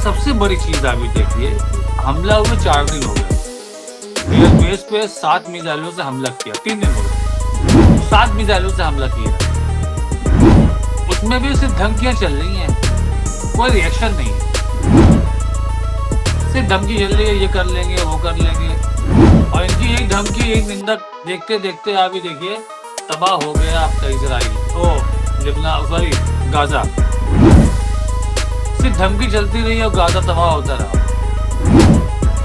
सबसे बड़ी चीज अभी देखिए, हमला हुए 4 दिन हो गए। एयरबेस पे 7 मिसाइलों से हमला किया, 3 दिन हो गए, 7 मिसाइलों से हमला किया। उसमें भी सिर्फ धमकियां चल रही हैं, कोई रिएक्शन नहीं है। सिर्फ धमकी चल रही है, ये कर लेंगे वो कर लेंगे, और इनकी एक धमकी एक निंदा देखते देखते अभी देखिए तबाह हो गया आपका इजराइल, लिबनान, सॉरी गाजा। सिर्फ धमकी चलती रही और गाजा तबाह होता रहा,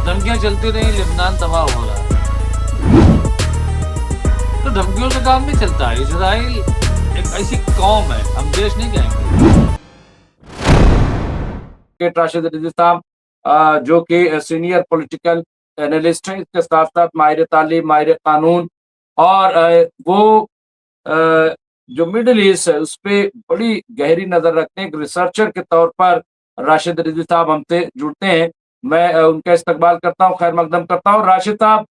धमकियां चलती रही, लिबनान तबाह हो रहा है। तो धमकियों से काम नहीं चलता है। इजराइल एक ऐसी कौम है, हम देश नहीं कहेंगे। राशिद रिजवी साहब, जो कि सीनियर पॉलिटिकल एनालिस्ट हैं, इसके साथ साथ माहिर तालीम, माहिर कानून, और वो जो मिडिल ईस्ट है उस पर बड़ी गहरी नजर रखते हैं। एक रिसर्चर के तौर पर राशिद रिजवी साहब हमसे जुड़ते हैं। मैं उनका इस्तकबाल करता हूँ, खैर मकदम करता हूँ। राशिद साहब,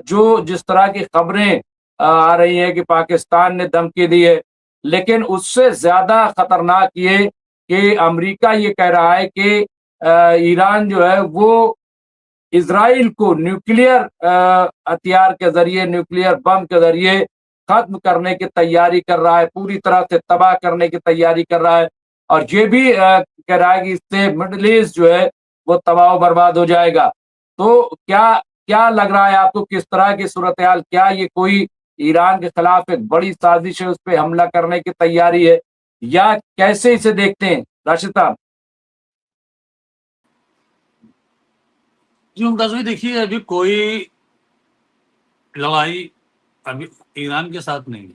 जो जिस तरह की खबरें आ रही हैं कि पाकिस्तान ने धमकी दी है, लेकिन उससे ज्यादा खतरनाक ये कि अमेरिका ये कह रहा है कि ईरान जो है वो इजराइल को न्यूक्लियर हथियार के जरिए, न्यूक्लियर बम के जरिए खत्म करने की तैयारी कर रहा है, पूरी तरह से तबाह करने की तैयारी कर रहा है। और ये भी कह रहा है कि इससे मिडिल ईस्ट जो है वो तबाह बर्बाद हो जाएगा। तो क्या क्या लग रहा है आपको, किस तरह की सूरत हाल, क्या ये कोई ईरान के खिलाफ एक बड़ी साजिश है, उस पर हमला करने की तैयारी है, या कैसे इसे देखते हैं राशिद साहब? जी मुमताज भाई, देखिए अभी कोई लड़ाई अभी ईरान के साथ नहीं है।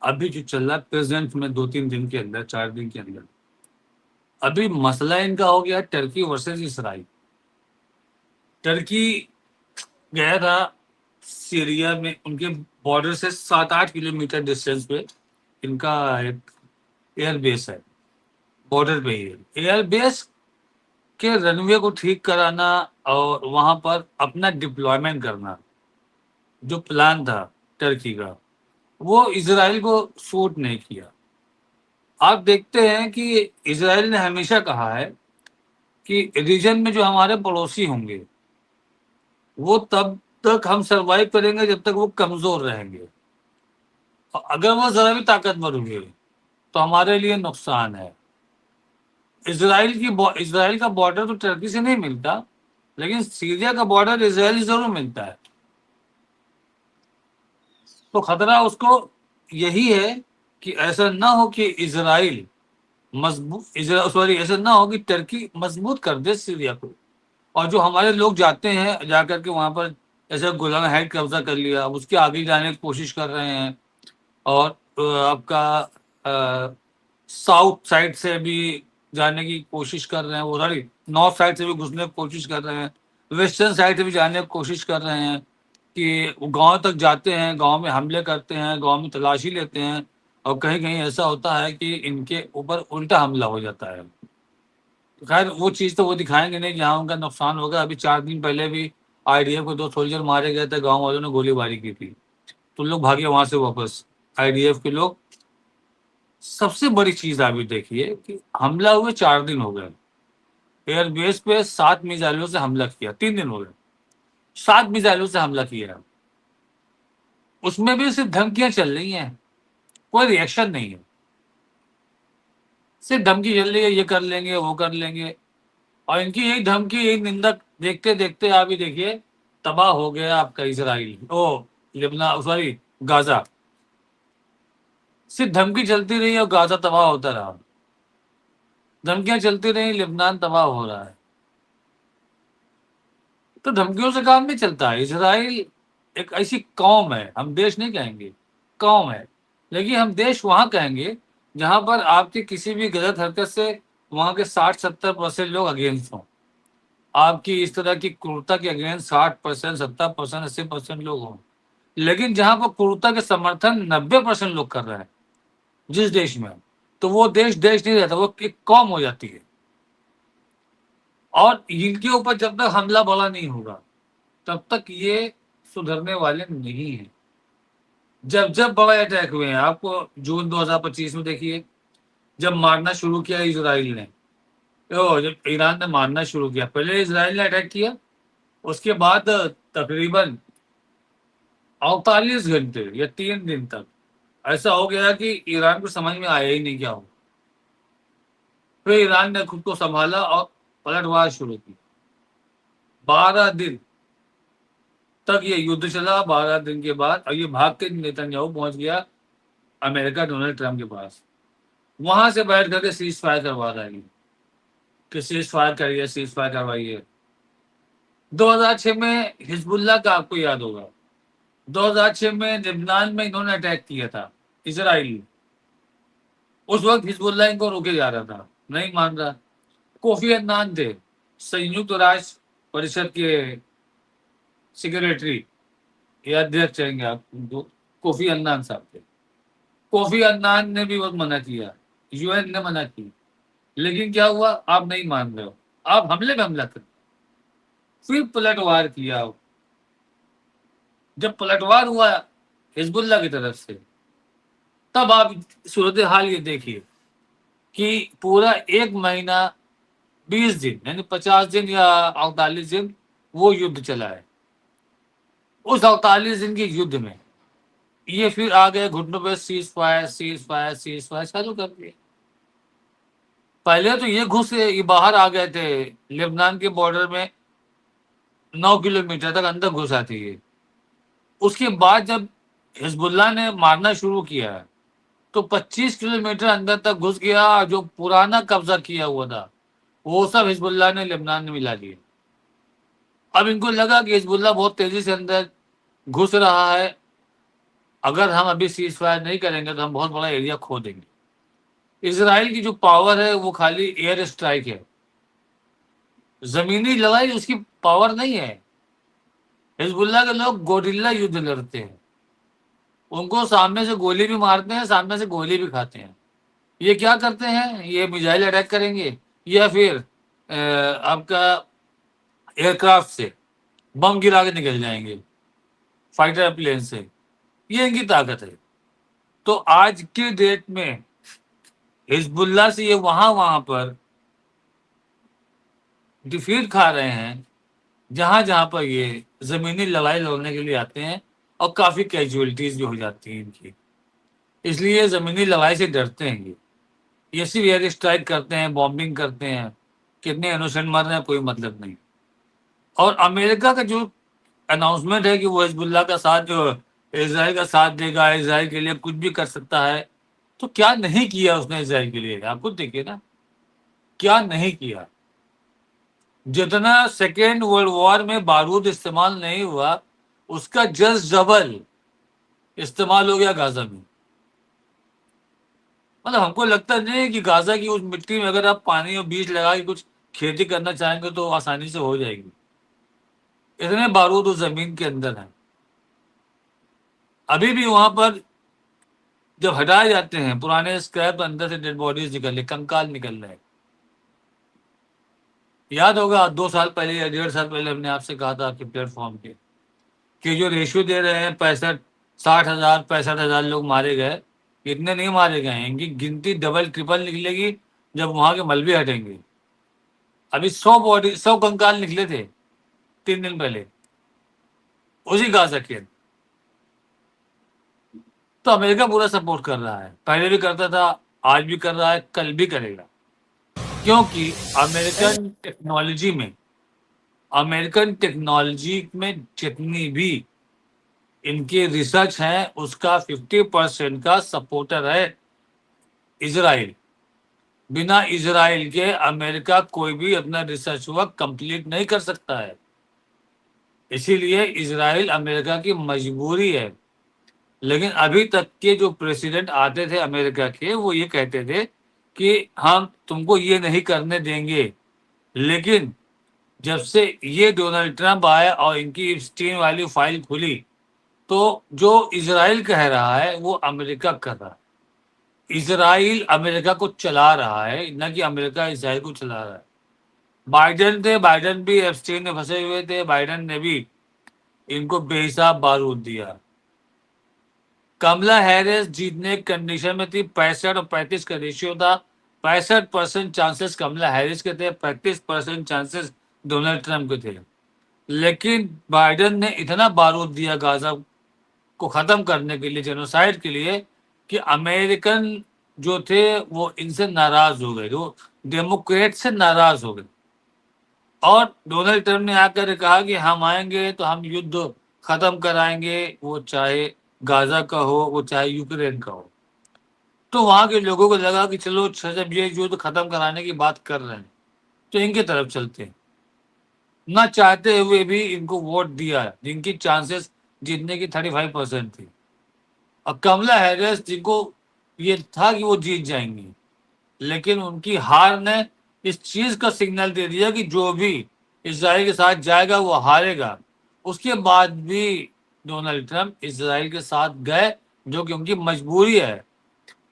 अभी जो चल रहा है प्रेजेंट में 2-3 दिन के अंदर, 4 दिन के अंदर, अभी मसला इनका हो गया टर्की वर्सेस इसराइल। टर्की गया था सीरिया में, उनके बॉर्डर से 7-8 किलोमीटर डिस्टेंस पे इनका एक एयरबेस है, बॉर्डर पे ही है। एयरबेस के रनवे को ठीक कराना और वहां पर अपना डिप्लॉयमेंट करना, जो प्लान था टर्की का, वो इजराइल को सूट नहीं किया। आप देखते हैं कि इजराइल ने हमेशा कहा है कि रीजन में जो हमारे पड़ोसी होंगे वो तब तक हम सरवाइव करेंगे जब तक वो कमजोर रहेंगे, और अगर वो जरा भी ताकतवर हुए तो हमारे लिए नुकसान है। इजराइल का बॉर्डर तो टर्की से नहीं मिलता, लेकिन सीरिया का बॉर्डर इजराइल से जरूर मिलता है। तो खतरा उसको यही है कि ऐसा ना हो कि इजराइल सॉरी, ऐसा ना हो कि टर्की मजबूत कर दे सीरिया को, और जो हमारे लोग जाते हैं जाकर के वहां पर ऐसे गोलान हाइट कब्जा कर लिया, अब उसके आगे जाने की कोशिश कर रहे हैं, और आपका साउथ साइड से भी जाने की कोशिश कर रहे हैं, वो सॉरी नॉर्थ साइड से भी घुसने की कोशिश कर रहे हैं, वेस्टर्न साइड से भी जाने की कोशिश कर रहे हैं कि वो गांव तक जाते हैं, गांव में हमले करते हैं, गांव में तलाशी लेते हैं, और कहीं कहीं ऐसा होता है कि इनके ऊपर उल्टा हमला हो जाता है। खैर वो चीज़ तो वो दिखाएंगे नहीं जहाँ उनका नुकसान होगा। अभी 4 दिन पहले भी आईडीएफ को 2 सोल्जर मारे गए थे, गांव वालों ने गोलीबारी की थी, तो लोग भागे वहां से वापस, आईडीएफ के लोग। सबसे बड़ी चीज अभी देखिए कि हमला हुए 4 दिन हो गए। एयरबेस पे 7 मिसाइलों से हमला किया, 3 दिन हो गए, 7 मिसाइलों से हमला किया। उसमें भी सिर्फ धमकियां चल रही हैं, कोई रिएक्शन नहीं है। सिर्फ धमकी चल रही है, ये कर लेंगे वो कर लेंगे, और इनकी एक धमकी एक निंदा देखते देखते अभी देखिए तबाह हो गया आपका इजराइल, लिबनान, सॉरी गाजा। सिर्फ धमकी चलती रही और गाजा तबाह होता रहा, धमकियां चलती रही, लिबनान तबाह हो रहा है। तो धमकियों से काम नहीं चलता है। इजराइल एक ऐसी कौम है, हम देश नहीं कहेंगे, कौम है। लेकिन हम देश वहां कहेंगे जहां पर आपकी किसी भी गलत हरकत से वहां के 60-70% लोग अगेंस्ट हों। आपकी इस तरह की क्रूरता के अगेंस्ट 60%, 70%, 80% लोग हों। लेकिन जहां पर क्रूरता के समर्थन 90% लोग कर रहे हैं जिस देश में, तो वो देश देश नहीं रहता, वो एक कौम हो जाती है। और इनके ऊपर जब तक हमला बड़ा नहीं होगा तब तक ये सुधरने वाले नहीं है। जब जब बड़े अटैक हुए हैं, आपको जून 2025 में देखिए, जब मारना शुरू किया इजराइल ने, तो जब ईरान ने मारना शुरू किया, पहले इसराइल ने अटैक किया, उसके बाद तकरीबन 48 घंटे या 3 दिन तक ऐसा हो गया कि ईरान को समझ में आया ही नहीं क्या हो। फिर ईरान ने खुद को संभाला और पलटवार शुरू की। 12 दिन तक ये युद्ध चला। 12 दिन के बाद और ये भाग के नेतन्याहू पहुंच गया अमेरिका डोनाल्ड ट्रंप के पास। वहां से बैठ करके सीज फायर करवा रहा है कि सीज फायर करिए, सीज फायर करवाइए। 2006 में हिजबुल्लाह का आपको याद होगा, 2006 में लेबनान में इन्होंने अटैक किया था इसराइल। उस वक्त हिजबुल्लाह इनको रोके जा रहा था, नहीं मान रहा। कोफी अन्नान थे संयुक्त राष्ट्र परिषद के सेक्रेटरी या अध्यक्ष कहेंगे आप उनको, कोफी अन्नान साहब थे। कोफी अन्नान ने भी बहुत मना किया, यूएन ने मना की, लेकिन क्या हुआ, आप नहीं मान रहे हो, आप हमले में हमला कर, फिर पलटवार किया। जब पलटवार हुआ हिजबुल्लाह की तरफ से, तब आप सूरत हाल ये देखिए कि पूरा 1 महीना 20 दिन यानी 50 दिन या 48 दिन वो युद्ध चला है। उस 48 दिन के युद्ध में ये फिर आ गए घुटनों पे, cease fire cease fire cease fire चालू कर दिए। पहले तो ये ये बाहर आ गए थे लेबनान के बॉर्डर में, 9 किलोमीटर तक अंदर घुस आती है। उसके बाद जब हिजबुल्लाह ने मारना शुरू किया तो 25 किलोमीटर अंदर तक घुस गया। जो पुराना कब्जा किया हुआ था वो सब हिजबुल्लाह ने लेबनान में मिला दिया। अब इनको लगा कि हिजबुल्लाह बहुत तेजी से अंदर घुस रहा है, अगर हम अभी सीज फायर नहीं करेंगे तो हम बहुत बड़ा एरिया खो देंगे। इसराइल की जो पावर है वो खाली एयर स्ट्राइक है, जमीनी लड़ाई उसकी पावर नहीं है। हिजबुल्लाह के लोग गोरिल्ला युद्ध लड़ते हैं, उनको सामने से गोली भी मारते हैं, सामने से गोली भी खाते हैं। ये क्या करते हैं, ये मिसाइल अटैक करेंगे या फिर आपका एयरक्राफ्ट से बम गिरा के निकल जाएंगे, फाइटर प्लेन से। ये इनकी ताकत है। तो आज के डेट में हिजबुल्लाह से ये वहां पर डिफीट खा रहे हैं, जहां जहां पर ये जमीनी लड़ाई लड़ने के लिए आते हैं, और काफी कैजुअलिटीज भी हो जाती हैं इनकी, इसलिए जमीनी लड़ाई से डरते हैं। ये सिर्फ एयर स्ट्राइक करते हैं, बॉम्बिंग करते हैं, कितने इनोसेंट मर रहे हैं कोई मतलब नहीं। और अमेरिका का जो अनाउंसमेंट है कि वो हिजबुल्लाह का साथ, जो इसराइल का साथ देगा, इसराइल के लिए कुछ भी कर सकता है, तो क्या नहीं किया उसने इसराइल के लिए, आप खुद देखिए ना, क्या नहीं किया। जितना सेकेंड वर्ल्ड वॉर में बारूद इस्तेमाल नहीं हुआ, उसका जस्ट डबल इस्तेमाल हो गया गाजा में। मतलब हमको लगता नहीं है कि गाजा की उस मिट्टी में अगर आप पानी और बीज लगा के कुछ खेती करना चाहेंगे तो आसानी से हो जाएगी। इतने बारूद उस जमीन के अंदर है। अभी भी वहां पर जब हटाए जाते हैं पुराने स्क्रैप, अंदर से डेड बॉडीज निकल रहे, कंकाल निकल रहे हैं। याद होगा 2 साल पहले या 1.5 साल पहले हमने आपसे कहा था आपके प्लेटफॉर्म पे कि जो रेशियो दे रहे हैं 60,000 65,000 लोग मारे गए, इतने नहीं मारे गए हैं, इनकी गिनती डबल ट्रिपल निकलेगी जब वहां के मलबे हटेंगे। अभी 100 कंकाल निकले थे 3 दिन पहले उसी गाजा के। तो अमेरिका पूरा सपोर्ट कर रहा है, पहले भी करता था, आज भी कर रहा है, कल भी करेगा, क्योंकि अमेरिकन टेक्नोलॉजी में जितनी भी इनकी रिसर्च है उसका 50% का सपोर्टर है इजराइल। बिना इजराइल के अमेरिका कोई भी अपना रिसर्च वर्क कंप्लीट नहीं कर सकता है। इसीलिए इजराइल अमेरिका की मजबूरी है। लेकिन अभी तक के जो प्रेसिडेंट आते थे अमेरिका के, वो ये कहते थे कि हम तुमको ये नहीं करने देंगे। लेकिन जब से ये डोनाल्ड ट्रंप आया और इनकी एप्स्टीन वाली फाइल खुली, तो जो इजराइल कह रहा है वो अमेरिका कर रहा है। इजराइल अमेरिका को चला रहा है, न कि अमेरिका इजराइल को चला रहा है। बाइडेन थे, बाइडेन भी एप्स्टीन में फंसे हुए थे, बाइडेन ने भी इनको बेहिसाब बारूद दिया। कमला हैरिस जीतने की कंडीशन में थी, 65 और 35 का रेशियो था, 65% चांसेस कमला हैरिस के थे, 35% चांसेस डोनाल्ड ट्रंप के थे। लेकिन बाइडेन ने इतना बारूद दिया गाजा को खत्म करने के लिए, जेनोसाइड के लिए, कि अमेरिकन जो थे वो इनसे नाराज हो गए, जो डेमोक्रेट से नाराज हो गए। और डोनाल्ड ट्रंप ने आकर कहा कि हम आएंगे तो हम युद्ध खत्म कराएंगे, वो चाहे गाजा का हो, वो चाहे यूक्रेन का हो। तो वहां के लोगों को लगा कि चलो जब ये युद्ध खत्म कराने की बात कर रहे हैं तो इनकी तरफ चलते हैं। ना चाहते हुए भी इनको वोट दिया, जिनकी चांसेस जीतने की 35% थी। अब कमला हैरिस, जिनको ये था कि वो जीत जाएंगी, लेकिन उनकी हार ने इस चीज का सिग्नल दे दिया कि जो भी इजराइल के साथ जाएगा वो हारेगा। उसके बाद भी डोनाल्ड ट्रंप इजराइल के साथ गए, जो कि उनकी मजबूरी है।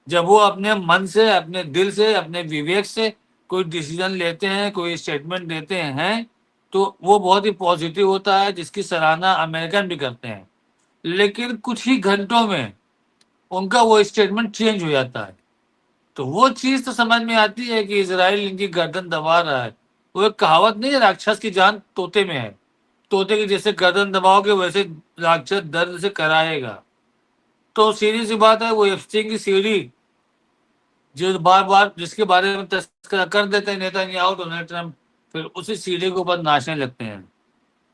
जब वो अपने मन से, अपने दिल से, अपने विवेक से कोई डिसीजन लेते हैं, कोई स्टेटमेंट देते हैं, तो वो बहुत ही पॉजिटिव होता है, जिसकी सराहना अमेरिकन भी करते हैं। लेकिन कुछ ही घंटों में उनका वो स्टेटमेंट चेंज हो जाता है। तो वो चीज तो समझ में आती है कि इजराइल इनकी गर्दन दबा रहा है। वो एक कहावत नहीं है, राक्षस की जान तोते में है। तोते की जैसे गर्दन दबाओगे वैसे राक्षस दर्द से कराएगा। तो सीधी सी बात है, वो एफस्टीन की सीढ़ी जो बार बार जिसके बारे में तस्करा कर देते हैं नेतन्याहू, डोनाल्ड ट्रंप, फिर उसी सीढ़ी के ऊपर नाचने लगते हैं।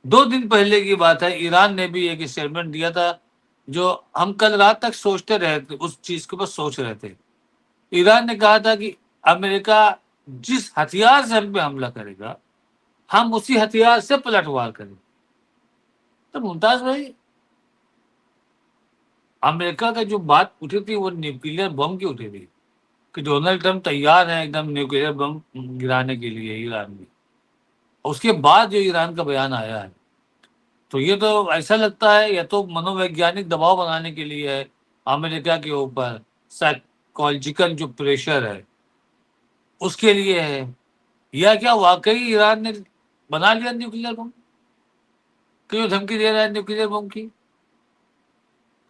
2 दिन पहले की बात है, ईरान ने भी एक स्टेटमेंट दिया था, जो हम कल रात तक सोचते रहे थे, उस चीज के ऊपर सोच रहे थे। ईरान ने कहा था कि अमेरिका जिस हथियार से हम पे हमला करेगा, हम उसी हथियार से पलटवार करेंगे। तो मुमताज भाई, अमेरिका का जो बात उठी थी वो न्यूक्लियर बम की उठी थी, कि डोनाल्ड ट्रंप तैयार है एकदम न्यूक्लियर बम गिराने के लिए ईरान में। उसके बाद जो ईरान का बयान आया है, तो ये तो ऐसा लगता है या तो मनोवैज्ञानिक दबाव बनाने के लिए है अमेरिका के ऊपर, साइकोलॉजिकल जो प्रेशर है उसके लिए है, या क्या वाकई ईरान ने बना लिया न्यूक्लियर बम, क्यों धमकी दे रहा है न्यूक्लियर बम की।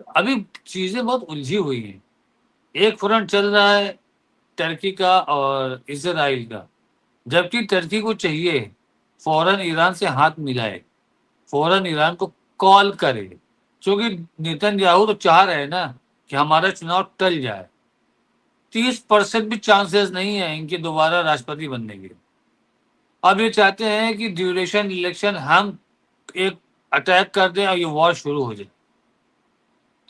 अभी चीजें बहुत उलझी हुई हैं। एक फ्रंट चल रहा है टर्की का और इसराइल का, जबकि टर्की को चाहिए फौरन ईरान से हाथ मिलाए, फौरन ईरान को कॉल करे, क्योंकि नेतन्याहू तो चाह रहे हैं ना कि हमारा चुनाव टल जाए। 30% भी चांसेस नहीं है इनके दोबारा राष्ट्रपति बनने के। अब ये चाहते हैं कि ड्यूरेशन इलेक्शन हम एक अटैक कर दें और ये वॉर शुरू हो जाए।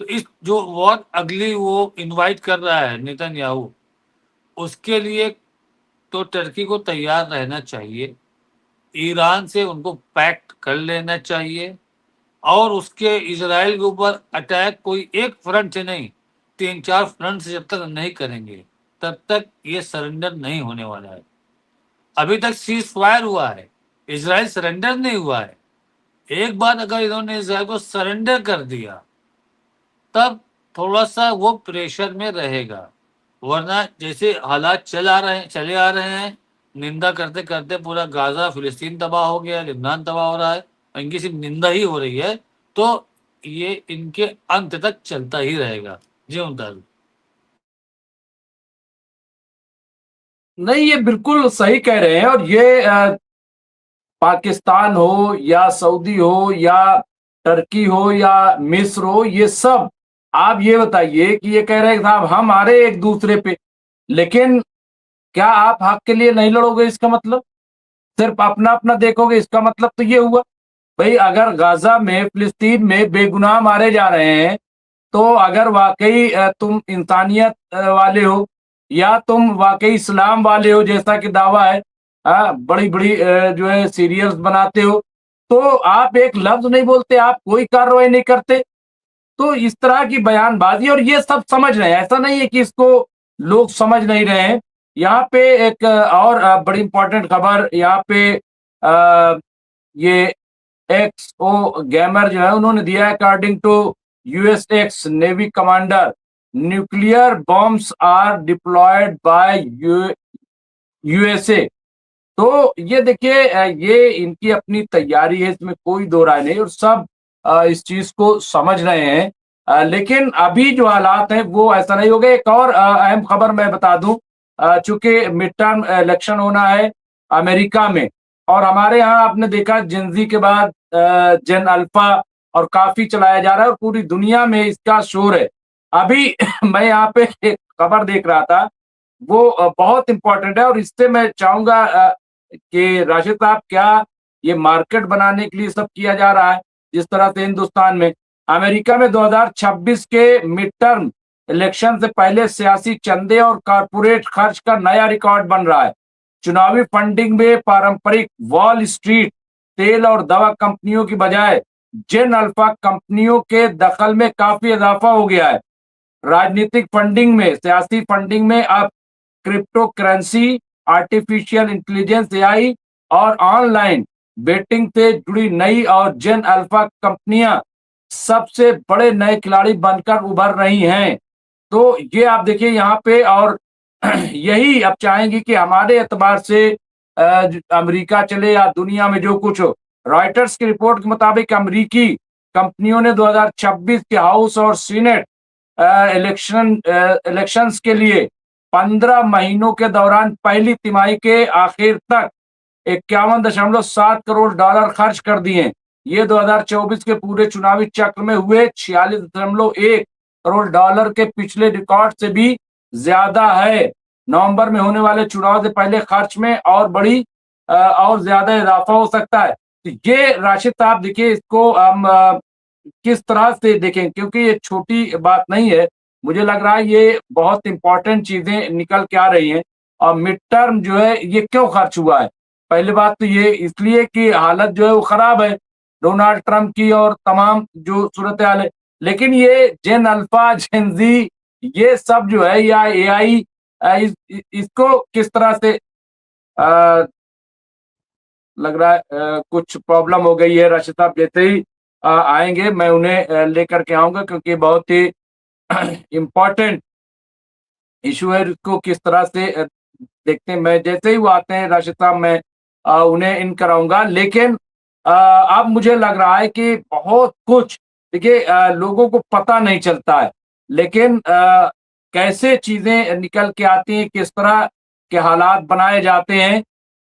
तो इस जो वॉर अगली वो इनवाइट कर रहा है नेतन्याहू, उसके लिए तो टर्की को तैयार रहना चाहिए, ईरान से उनको पैक्ट कर लेना चाहिए, और उसके इजराइल के ऊपर अटैक कोई एक फ्रंट से नहीं, 3-4 फ्रंट से जब तक नहीं करेंगे तब तक ये सरेंडर नहीं होने वाला है। अभी तक सीज फायर हुआ है, इजराइल सरेंडर नहीं हुआ है। एक बार अगर इन्होंने इजराइल को सरेंडर कर दिया तब थोड़ा सा वो प्रेशर में रहेगा, वरना जैसे हालात चले आ रहे हैं, निंदा करते करते पूरा गाजा फिलिस्तीन तबाह हो गया, लिबनान तबाह हो रहा है, और इनकी सिर्फ निंदा ही हो रही है, तो ये इनके अंत तक चलता ही रहेगा। जी मुमताज। नहीं, ये बिल्कुल सही कह रहे हैं। और ये पाकिस्तान हो या सऊदी हो या टर्की हो या मिस्र हो, ये सब, आप ये बताइए कि ये कह रहे हैं साहब हम हारे एक दूसरे पे, लेकिन क्या आप हक के लिए नहीं लड़ोगे? इसका मतलब सिर्फ अपना अपना देखोगे, इसका मतलब तो ये हुआ भाई, अगर गाजा में फिलिस्तीन में बेगुनाह मारे जा रहे हैं, तो अगर वाकई तुम इंसानियत वाले हो या तुम वाकई इस्लाम वाले हो, जैसा कि दावा है, बड़ी बड़ी जो है सीरियल्स बनाते हो, तो आप एक लफ्ज नहीं बोलते, आप कोई कार्रवाई नहीं करते। तो इस तरह की बयानबाजी, और ये सब समझ रहे हैं, ऐसा नहीं है कि इसको लोग समझ नहीं रहे हैं। यहाँ पे एक और बड़ी इंपॉर्टेंट खबर, यहाँ पे ये एक्स ओ गैमर जो है उन्होंने दिया है, according to US ex navy commander, nuclear bombs are deployed by USA. तो ये देखिए, ये इनकी अपनी तैयारी है, इसमें कोई दो राय नहीं, और सब इस चीज को समझ रहे हैं। लेकिन अभी जो हालात हैं वो ऐसा नहीं हो गए। एक और अहम खबर मैं बता दूं चूंकि मिड टर्म इलेक्शन होना है अमेरिका में, और हमारे यहाँ आपने देखा जेनजी के बाद जेन अल्फा और काफी चलाया जा रहा है और पूरी दुनिया में इसका शोर है। अभी मैं यहाँ पे एक खबर देख रहा था, वो बहुत इंपॉर्टेंट है, और इससे मैं चाहूंगा कि राशिद साहब, क्या ये मार्केट बनाने के लिए सब किया जा रहा है जिस तरह से हिंदुस्तान में? अमेरिका में 2026 के मिड टर्म इलेक्शन से पहले सियासी चंदे और कारपोरेट खर्च का नया रिकॉर्ड बन रहा है। चुनावी फंडिंग में पारंपरिक वॉल स्ट्रीट तेल और दवा कंपनियों की बजाय जेन अल्फा कंपनियों के दखल में काफी इजाफा हो गया है। राजनीतिक फंडिंग में, सियासी फंडिंग में अब crypto currency, artificial intelligence AI और ऑनलाइन बेटिंग से जुड़ी नई और जेन अल्फा कंपनियां सबसे बड़े नए खिलाड़ी बनकर उभर रही हैं। तो ये आप देखिए यहाँ पे, और यही अब चाहेंगे कि हमारे एतबार से अमेरिका चले या दुनिया में जो कुछ हो। रॉयटर्स की रिपोर्ट के मुताबिक अमेरिकी कंपनियों ने 2026 के हाउस और सीनेट इलेक्शंस के लिए 15 महीनों के दौरान पहली तिमाही के आखिर तक 51.7 करोड़ डॉलर खर्च कर दिए। ये 2024 के पूरे चुनावी चक्र में हुए 46.1 करोड़ डॉलर के पिछले रिकॉर्ड से भी ज्यादा है। नवंबर में होने वाले चुनाव से पहले खर्च में और ज्यादा इजाफा हो सकता है। तो ये राशिद साहब देखिए, इसको हम किस तरह से देखें, क्योंकि ये छोटी बात नहीं है। मुझे लग रहा है ये बहुत इंपॉर्टेंट चीजें निकल के आ रही हैं। और मिड टर्म जो है ये क्यों खर्च हुआ है? पहली बात तो ये इसलिए कि हालत जो है वो खराब है डोनाल्ड ट्रंप की और तमाम जो सूरत हाल है। लेकिन ये जेन अल्फा, जेन जी, ये सब जो है, या एआई, इसको किस तरह से लग रहा है कुछ प्रॉब्लम हो गई है। राशिद साहब जैसे ही आएंगे मैं उन्हें लेकर के आऊंगा, क्योंकि बहुत ही इम्पोर्टेंट इशू है। इसको किस तरह से देखते हैं, मैं जैसे ही वो आते हैं राशिद साहब, मैं उन्हें इन कराऊंगा। लेकिन अब मुझे लग रहा है कि बहुत कुछ देखिए लोगों को पता नहीं चलता है, लेकिन कैसे चीजें निकल के आती हैं, किस तरह के हालात बनाए जाते हैं,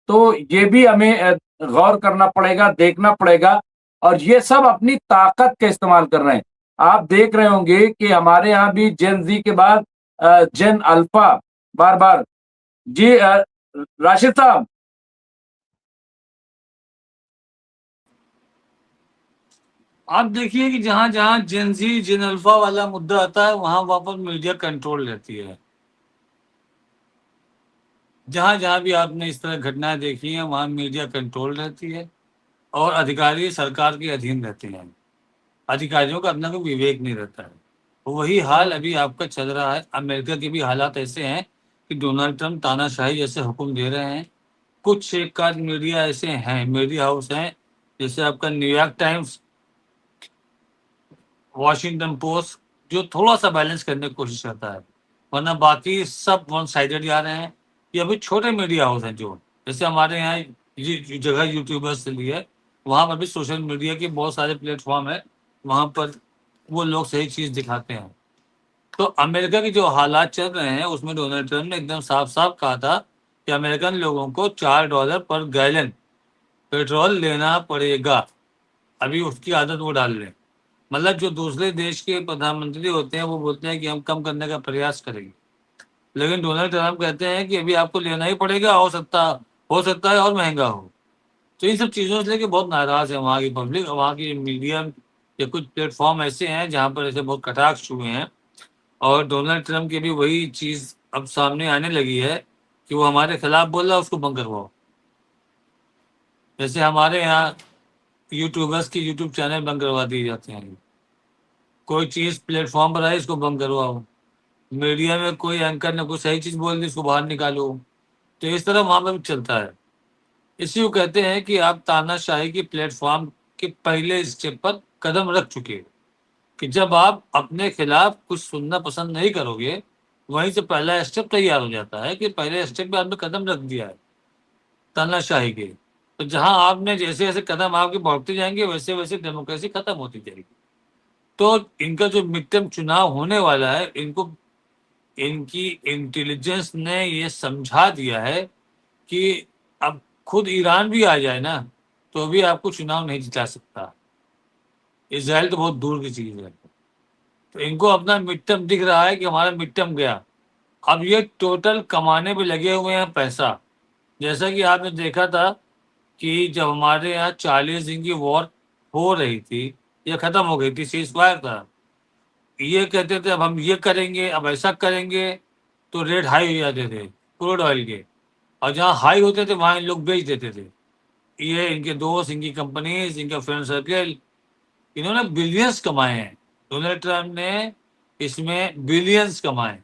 तो ये भी हमें गौर करना पड़ेगा, देखना पड़ेगा। और ये सब अपनी ताकत का इस्तेमाल कर रहे हैं। आप देख रहे होंगे कि हमारे यहाँ भी जेन जी के बाद जेन अल्फा बार बार। जी राशिद साहब। आप देखिए कि जहां जहां जेनजी जेन अल्फा वाला मुद्दा आता है वहां पर मीडिया कंट्रोल रहती है। जहां जहां भी आपने इस तरह घटनाएं देखी हैं वहां मीडिया कंट्रोल रहती है और अधिकारी सरकार के अधीन रहते हैं। अधिकारियों का अपना कोई विवेक नहीं रहता है। वही हाल अभी आपका चल रहा है। अमेरिका के भी हालात ऐसे हैं कि डोनाल्ड ट्रंप तानाशाही जैसे हुक्म दे रहे हैं। कुछ एक आध मीडिया ऐसे हैं, मीडिया हाउस हैं, जैसे आपका न्यूयॉर्क टाइम्स, वॉशिंगटन पोस्ट, जो थोड़ा सा बैलेंस करने की कोशिश करता है, वरना बाकी सब वन साइडेड जा रहे हैं। ये अभी छोटे मीडिया हाउस हैं, जो जैसे हमारे यहाँ ये जगह यूट्यूबर्स के लिए, वहाँ पर भी सोशल मीडिया के बहुत सारे प्लेटफॉर्म है, वहाँ पर वो लोग सही चीज़ दिखाते हैं। तो अमेरिका की जो हालात चल रहे हैं उसमें डोनाल्ड ट्रंप ने एकदम साफ साफ कहा था कि अमेरिकन लोगों को $4 पर गैलन पेट्रोल लेना पड़ेगा। अभी उसकी आदत वो डाल लें। मतलब जो दूसरे देश के प्रधानमंत्री होते हैं वो बोलते हैं कि हम कम करने का प्रयास करेंगे, लेकिन डोनाल्ड ट्रंप कहते हैं कि अभी आपको लेना ही पड़ेगा, हो सकता है और महंगा हो। तो इन सब चीज़ों से लेके बहुत नाराज है वहाँ की पब्लिक। वहाँ की मीडिया या कुछ प्लेटफॉर्म ऐसे हैं जहाँ पर ऐसे बहुत कटाक्ष हुए हैं, और डोनाल्ड ट्रंप की भी वही चीज़ अब सामने आने लगी है कि वो हमारे खिलाफ बोल रहा है, उसको बंद करवाओ। जैसे हमारे यहाँ यूट्यूबर्स की यूट्यूब चैनल बंद करवा दिए जाते हैं। कोई चीज़ प्लेटफॉर्म पर आई, इसको बंद करवाओ। मीडिया में कोई एंकर ने कोई सही चीज़ बोल दी, इसको बाहर निकालो। तो इस तरह वहाँ पर भी चलता है। इसी को कहते हैं कि आप तानाशाही की प्लेटफॉर्म के पहले स्टेप पर कदम रख चुके हो, कि जब आप अपने खिलाफ कुछ सुनना पसंद नहीं करोगे, वहीं से पहला स्टेप तैयार हो जाता है कि पहले स्टेप पे आपने कदम रख दिया है तानाशाही के। तो जहां आपने जैसे जैसे कदम आपके बढ़ते जाएंगे वैसे वैसे डेमोक्रेसी खत्म होती जाएगी। तो इनका जो मिड टर्म चुनाव होने वाला है, इनको इनकी इंटेलिजेंस ने ये समझा दिया है कि अब खुद ईरान भी आ जाए ना तो भी आपको चुनाव नहीं जिता सकता। इजराइल तो बहुत दूर की चीज है। तो इनको अपना मिड टर्म दिख रहा है कि हमारा मिड टर्म गया। अब ये टोटल कमाने पे लगे हुए हैं पैसा। जैसा कि आपने देखा था कि जब हमारे यहाँ 40 दिन की वॉर हो रही थी या खत्म हो गई थी, सीज फायर था, ये कहते थे अब हम ये करेंगे, अब ऐसा करेंगे, तो रेट हाई हो जाते थे क्रूड ऑयल के, और जहाँ हाई होते थे वहाँ इन लोग बेच देते थे। ये इनके दोस्त, इनकी कंपनीज, इनका फ्रेंड सर्कल, इन्होंने बिलियंस कमाए हैं। डोनाल्ड ट्रंप ने इसमें बिलियंस कमाए,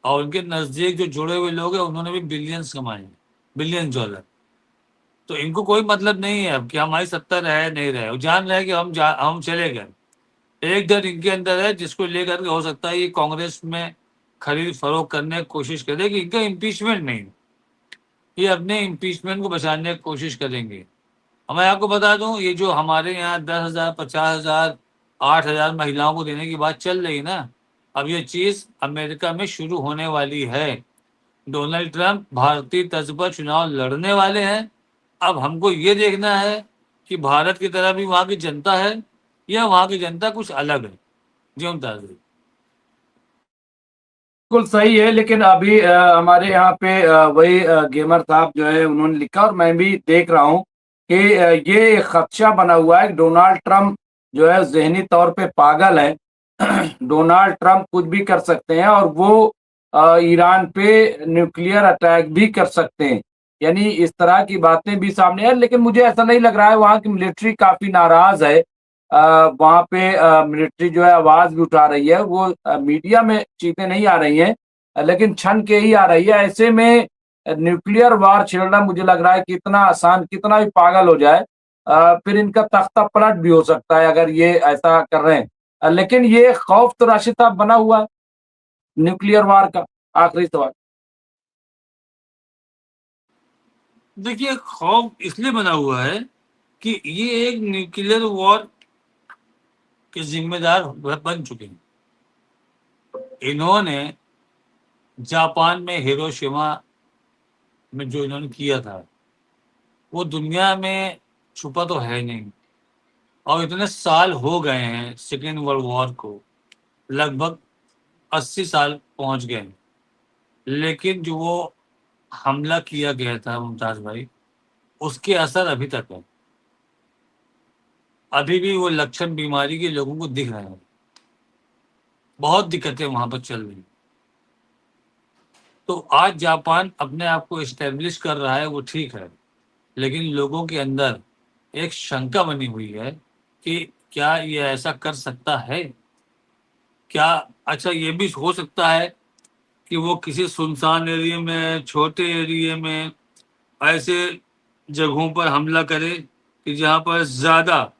और उनके नजदीक जो जुड़े हुए लोग हैं उन्होंने भी बिलियंस कमाए हैं, बिलियन डॉलर। तो इनको कोई मतलब नहीं है अब कि हमारी सत्ता रहे नहीं रहे, वो जान रहे हैं कि हम चले गए। एक डर इनके अंदर है जिसको लेकर के हो सकता है ये कांग्रेस में खरीद फरोख्त करने की कोशिश करे कि इनका इम्पीचमेंट नहीं, ये अपने इम्पीचमेंट को बचाने की कोशिश करेंगे। और मैं आपको बता दूं, ये जो हमारे यहाँ 10,000, 50,000, 8,000 महिलाओं को देने की बात चल रही ना, अब ये चीज अमेरिका में शुरू होने वाली है। डोनाल्ड ट्रंप भारतीय तर्ज पर चुनाव लड़ने वाले हैं। अब हमको ये देखना है कि भारत की तरह भी वहाँ की जनता है या वहाँ की जनता कुछ अलग है। जी मुमताज भाई। बिल्कुल सही है, लेकिन अभी हमारे यहाँ पे वही गेमर साहब जो है उन्होंने लिखा और मैं भी देख रहा हूँ कि ये एक खदशा बना हुआ है कि डोनाल्ड ट्रंप जो है ज़हनी तौर पे पागल है। डोनाल्ड ट्रंप कुछ भी कर सकते हैं और वो ईरान पे न्यूक्लियर अटैक भी कर सकते हैं। यानी इस तरह की बातें भी सामने है, लेकिन मुझे ऐसा नहीं लग रहा है। वहाँ की मिलिट्री काफ़ी नाराज़ है। वहाँ पे मिलिट्री जो है आवाज़ भी उठा रही है। वो मीडिया में चीज़ें नहीं आ रही हैं, लेकिन छन के ही आ रही है। ऐसे में न्यूक्लियर वार छेड़ना मुझे लग रहा है कि इतना आसान, कितना भी पागल हो जाए फिर इनका तख्ता पलट भी हो सकता है अगर ये ऐसा कर रहे हैं। लेकिन ये खौफ तो राशिद साहब बना हुआ है न्यूक्लियर वार का। आखिरी सवाल। देखिए, खौफ इसलिए बना हुआ है कि ये एक न्यूक्लियर वॉर के जिम्मेदार बन चुके हैं। इन्होंने जापान में हिरोशिमा में जो इन्होंने किया था वो दुनिया में छुपा तो है नहीं। और इतने साल हो गए हैं सेकेंड वर्ल्ड वॉर को, लगभग 80 साल पहुंच गए हैं। लेकिन जो वो हमला किया गया था मुमताज भाई, उसके असर अभी तक है। अभी भी वो लक्षण बीमारी के लोगों को दिख रहे हैं। बहुत दिक्कतें वहां पर चल रही हैं। तो आज जापान अपने आप को इस्टेब्लिश कर रहा है, वो ठीक है, लेकिन लोगों के अंदर एक शंका बनी हुई है कि क्या ये ऐसा कर सकता है? क्या अच्छा ये भी हो सकता है कि वो किसी सुनसान एरिया में, छोटे एरिया में, ऐसे जगहों पर हमला करे कि जहाँ पर ज़्यादा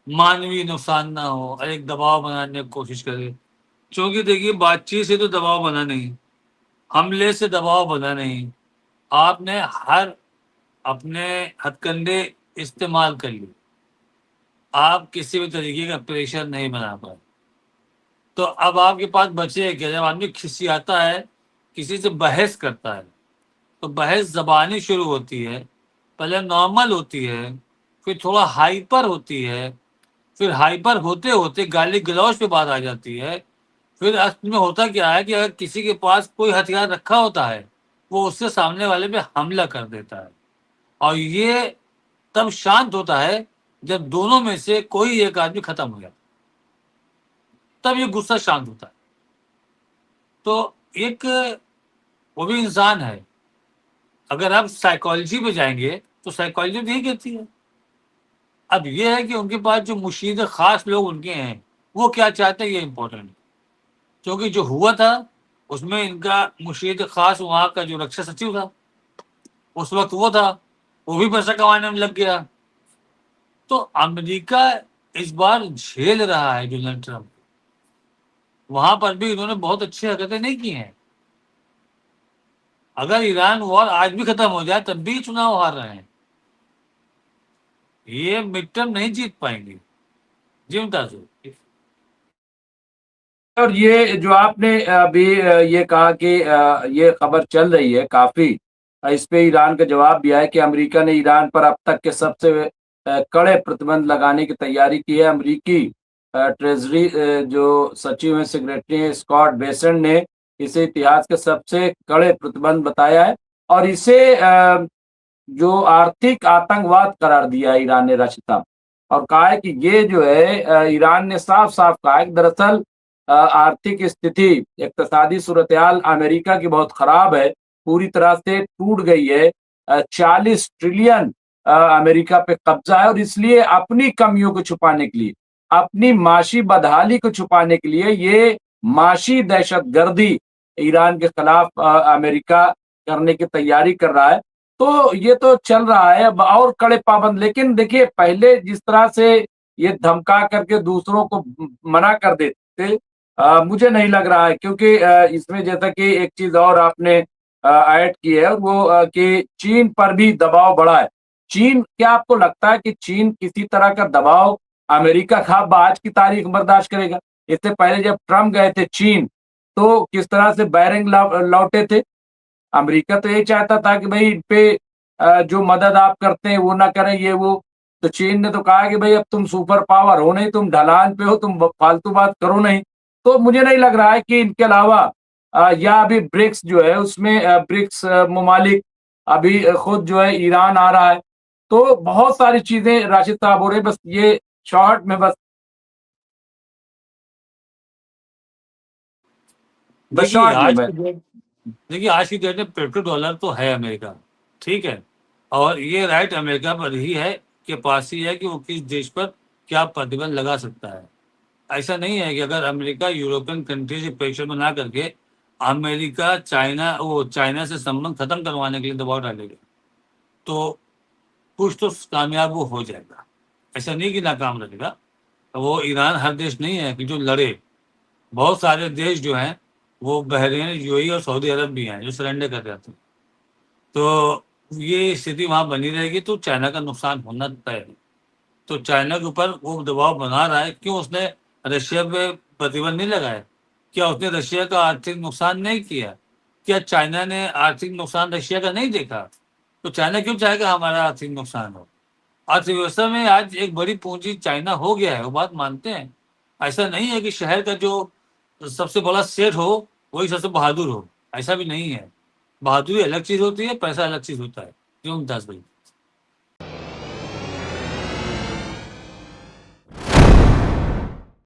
मानवीय नुकसान ना हो और एक दबाव बनाने की कोशिश करे। क्योंकि देखिए, बातचीत से तो दबाव बना नहीं, हमले से दबाव बना नहीं। आपने हर अपने हथकंडे इस्तेमाल कर लिए, आप किसी भी तरीके का प्रेशर नहीं बना पाए। तो अब आपके पास बचे क्या? जब आदमी खिसियाता है, किसी से बहस करता है, तो बहस ज़बानी शुरू होती है, पहले नॉर्मल होती है, फिर थोड़ा हाइपर होती है, फिर हाइपर होते-होते गाली-गलौज पे बात आ जाती है। फिर असल में होता क्या है कि अगर किसी के पास कोई हथियार रखा होता है, वो उससे सामने वाले पे हमला कर देता है। और ये तब शांत होता है जब दोनों में से कोई एक आदमी खत्म हो जाता है, तब ये गुस्सा शांत होता है। तो एक वो भी इंसान है। अगर आप साइकोलॉजी पे जाएँगे, तो साइकोलॉजी तो यही कहती है। अब ये है कि उनके पास जो मुशीर ख़ास लोग उनके हैं, वो क्या चाहते हैं, ये इम्पोर्टेंट है। क्योंकि जो हुआ था, उसमें इनका मुशीर ख़ास वहाँ का जो रक्षा सचिव था, उस वक़्त वो था, वो भी पैसा कमाने में लग गया। तो अमेरिका इस बार झेल रहा है डोनाल्ड ट्रंप। वहाँ पर भी इन्होंने बहुत अच्छी हरकतें नहीं की हैं। अगर ईरान वॉर आज भी खत्म हो जाए, तब भी चुनाव हार रहे हैं। ये मिड टर्म नहीं जीत पाएंगे। जी मुमताज। और ये जो आपने अभी ये कहा कि ये खबर चल रही है काफ़ी, इस पे ईरान का जवाब भी आया कि अमेरिका ने ईरान पर अब तक के सबसे कड़े प्रतिबंध लगाने की तैयारी की है। अमेरिकी ट्रेज़री जो सचिव हैं, सेक्रेटरी हैं, स्कॉट बेसेंट ने इसे इतिहास के सबसे कड़े प्रतिबंध बताया है और इसे जो आर्थिक आतंकवाद करार दिया है ईरान ने राशिद साहब, और कहा है कि ये जो है ईरान ने साफ-साफ कहा है कि दरअसल आर्थिक स्थिति, इक्तिसादी सूरत-ए-हाल अमेरिका की बहुत खराब है, पूरी तरह से टूट गई है। 40 ट्रिलियन अमेरिका पे कब्ज़ा है और इसलिए अपनी कमियों को छुपाने के लिए, अपनी माशी बदहाली को छुपाने के लिए ये माशी दहशतगर्दी ईरान के खिलाफ अमेरिका करने की तैयारी कर रहा है। तो ये तो चल रहा है, अब और कड़े पाबंद, लेकिन देखिए पहले जिस तरह से ये धमका करके दूसरों को मना कर देते, मुझे नहीं लग रहा है, क्योंकि इसमें जैसा कि एक चीज़ और आपने ऐड की है वो कि चीन पर भी दबाव बढ़ा है। चीन, क्या आपको लगता है कि चीन किसी तरह का दबाव अमेरिका का अब आज की तारीख बर्दाश्त करेगा? इससे पहले जब ट्रम्प गए थे चीन, तो किस तरह से बैरिंग लौटे थे? अमेरिका तो यही चाहता था कि भई इन पे जो मदद आप करते हैं वो ना करें, ये वो। तो चीन ने तो कहा कि भई अब तुम सुपर पावर हो नहीं, तुम ढलान पे हो, तुम फालतू बात करो नहीं। तो मुझे नहीं लग रहा है कि इनके अलावा या अभी ब्रिक्स जो है उसमें ब्रिक्स ममालिक अभी खुद जो है ईरान आ रहा है। तो बहुत सारी चीज़ें राशिद साहब हो रही है, बस ये शॉर्ट में बस देखिए शॉर्ट में आज मैं की डेट देखिए आज की डेट में पेट्रो डॉलर तो है अमेरिका, ठीक है, और ये राइट अमेरिका पर ही है, के पास ही है कि वो किस देश पर क्या प्रतिबंध लगा सकता है। ऐसा नहीं है कि अगर अमेरिका यूरोपियन कंट्री से प्रेशर बना करके अमेरिका चाइना से संबंध खत्म करवाने के लिए दबाव डालेगा, तो कुछ तो कामयाब वो हो जाएगा। ऐसा नहीं कि नाकाम रहेगा। वो ईरान हर देश नहीं है कि जो लड़े। बहुत सारे देश जो हैं वो बहरीन, यूएई और सऊदी अरब भी हैं जो सरेंडर कर जाते हैं। तो ये स्थिति वहाँ बनी रहेगी तो चाइना का नुकसान होना तय है। तो चाइना के ऊपर वो दबाव बना रहा है, क्यों उसने रशिया पे प्रतिबंध नहीं लगाया? क्या उसने रशिया का आर्थिक नुकसान नहीं किया? क्या चाइना ने आर्थिक नुकसान रशिया का नहीं देखा? तो चाइना क्यों चाहेगा हमारा आर्थिक नुकसान हो? अर्थव्यवस्था में आज एक बड़ी पूंजी चाइना हो गया है, वो बात मानते हैं। ऐसा नहीं है कि शहर का जो सबसे बड़ा सेठ हो वही सबसे बहादुर हो, ऐसा भी नहीं है। बहादुरी अलग चीज होती है, पैसा अलग चीज होता है। क्यों मुमताज भाई?